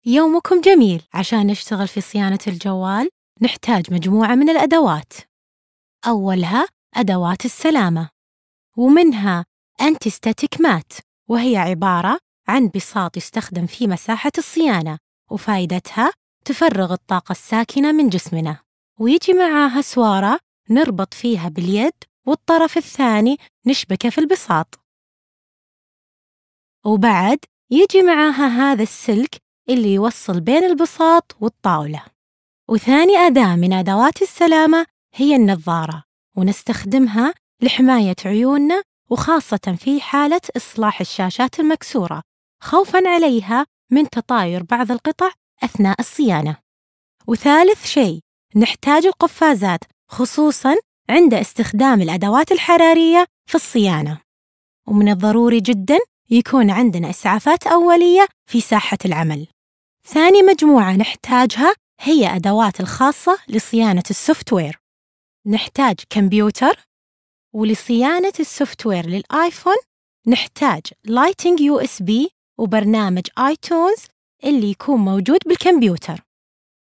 يومكم جميل. عشان نشتغل في صيانة الجوال نحتاج مجموعة من الأدوات. أولها أدوات السلامة، ومنها أنتي ستاتيك مات، وهي عبارة عن بساط يستخدم في مساحة الصيانة، وفائدتها تفرغ الطاقة الساكنة من جسمنا. ويجي معاها سوارة نربط فيها باليد، والطرف الثاني نشبكه في البساط. وبعد يجي معاها هذا السلك اللي يوصل بين البساط والطاولة. وثاني أداة من أدوات السلامة هي النظارة، ونستخدمها لحماية عيوننا، وخاصة في حالة إصلاح الشاشات المكسورة خوفاً عليها من تطاير بعض القطع أثناء الصيانة. وثالث شيء نحتاج القفازات، خصوصاً عند استخدام الأدوات الحرارية في الصيانة. ومن الضروري جداً يكون عندنا إسعافات أولية في ساحة العمل. ثاني مجموعة نحتاجها هي أدوات الخاصة لصيانة السوفت وير. نحتاج كمبيوتر، ولصيانة السوفت وير للآيفون نحتاج لايتنج USB وبرنامج آيتونز اللي يكون موجود بالكمبيوتر.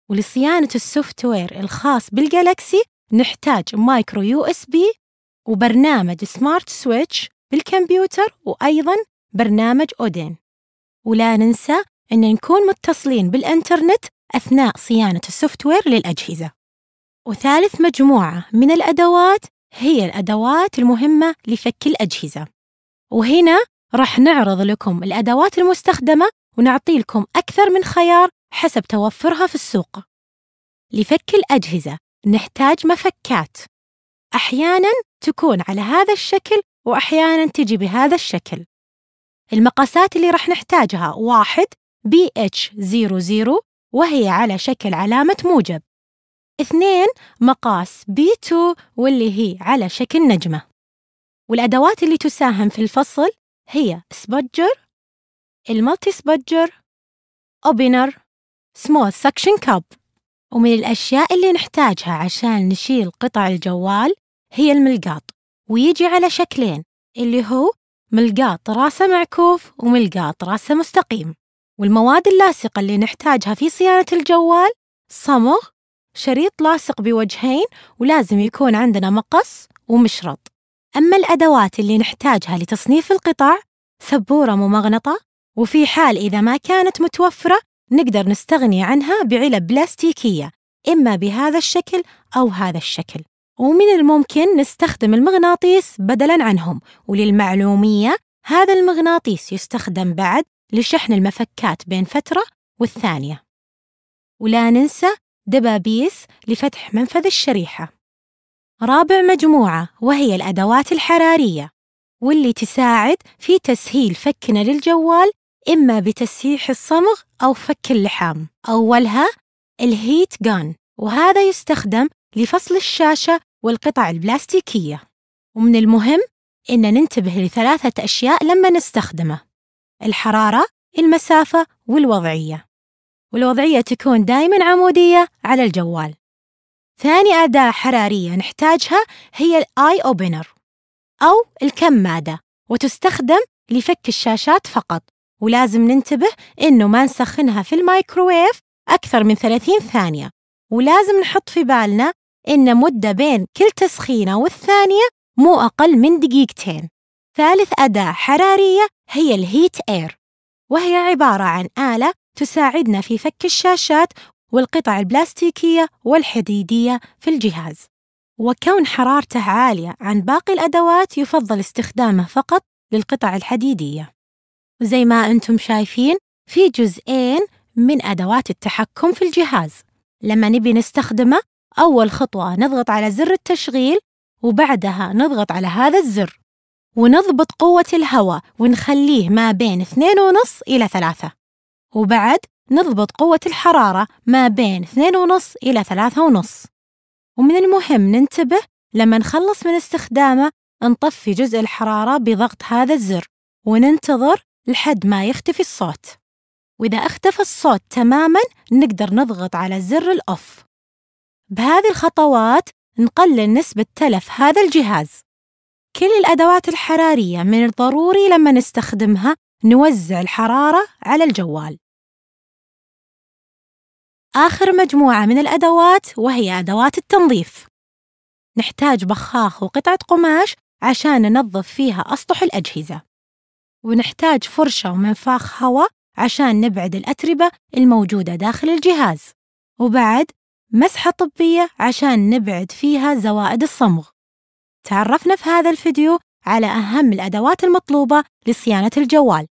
ولصيانة السوفت وير الخاص بالجالكسي نحتاج مايكرو USB وبرنامج سمارت سويتش بالكمبيوتر، وأيضاً برنامج أودين. ولا ننسى أن نكون متصلين بالإنترنت أثناء صيانة السوفت وير للأجهزة. وثالث مجموعة من الأدوات هي الأدوات المهمة لفك الأجهزة، وهنا راح نعرض لكم الأدوات المستخدمة ونعطي لكم أكثر من خيار حسب توفرها في السوق. لفك الأجهزة نحتاج مفكات، أحياناً تكون على هذا الشكل وأحياناً تجي بهذا الشكل. المقاسات اللي راح نحتاجها: 1 BH00 وهي على شكل علامة موجب، 2 مقاس B2 واللي هي على شكل نجمة. والأدوات اللي تساهم في الفصل هي سبجر، المالتي سبجر، أوبنر، سمول سكشن كاب. ومن الأشياء اللي نحتاجها عشان نشيل قطع الجوال هي الملقاط، ويجي على شكلين اللي هو ملقاط راسه معكوف وملقاط راسه مستقيم. والمواد اللاصقة اللي نحتاجها في صيانة الجوال: صمغ، شريط لاصق بوجهين، ولازم يكون عندنا مقص ومشرط. أما الأدوات اللي نحتاجها لتصنيف القطع: سبورة ممغنطة، وفي حال إذا ما كانت متوفرة نقدر نستغني عنها بعلب بلاستيكية، إما بهذا الشكل أو هذا الشكل. ومن الممكن نستخدم المغناطيس بدلاً عنهم. وللمعلومية هذا المغناطيس يستخدم بعد لشحن المفكات بين فترة والثانية. ولا ننسى دبابيس لفتح منفذ الشريحة. رابع مجموعة وهي الأدوات الحرارية، واللي تساعد في تسهيل فكنا للجوال، إما بتسييح الصمغ أو فك اللحام. أولها الهيت جان، وهذا يستخدم لفصل الشاشة والقطع البلاستيكية. ومن المهم إن ننتبه لثلاثة أشياء لما نستخدمه: الحرارة، المسافة، والوضعية. والوضعية تكون دائماً عمودية على الجوال. ثاني أداة حرارية نحتاجها هي الآي أوبنر أو الكمادة، وتستخدم لفك الشاشات فقط، ولازم ننتبه إنه ما نسخنها في الميكروويف أكثر من 30 ثانية، ولازم نحط في بالنا إن مدة بين كل تسخينة والثانية مو أقل من 2 دقيقة. ثالث أداة حرارية هي الهيت إير، وهي عبارة عن آلة تساعدنا في فك الشاشات والقطع البلاستيكية والحديدية في الجهاز. وكون حرارته عالية عن باقي الأدوات يفضل استخدامه فقط للقطع الحديدية. وزي ما أنتم شايفين في جزئين من أدوات التحكم في الجهاز. لما نبي نستخدمه أول خطوة نضغط على زر التشغيل، وبعدها نضغط على هذا الزر ونضبط قوة الهواء ونخليه ما بين 2.5 إلى 3، وبعد نضبط قوة الحرارة ما بين 2.5 إلى 3.5. ومن المهم ننتبه لما نخلص من استخدامه نطفي جزء الحرارة بضغط هذا الزر وننتظر لحد ما يختفي الصوت. وإذا اختفى الصوت تماماً نقدر نضغط على زر الأوف. بهذه الخطوات نقلل نسبة تلف هذا الجهاز. كل الأدوات الحرارية من الضروري لما نستخدمها نوزع الحرارة على الجوال. آخر مجموعة من الأدوات وهي أدوات التنظيف. نحتاج بخاخ وقطعة قماش عشان ننظف فيها أسطح الأجهزة، ونحتاج فرشة ومنفاخ هواء عشان نبعد الأتربة الموجودة داخل الجهاز، وبعد مسحة طبية عشان نبعد فيها زوائد الصمغ. تعرفنا في هذا الفيديو على أهم الأدوات المطلوبة لصيانة الجوال.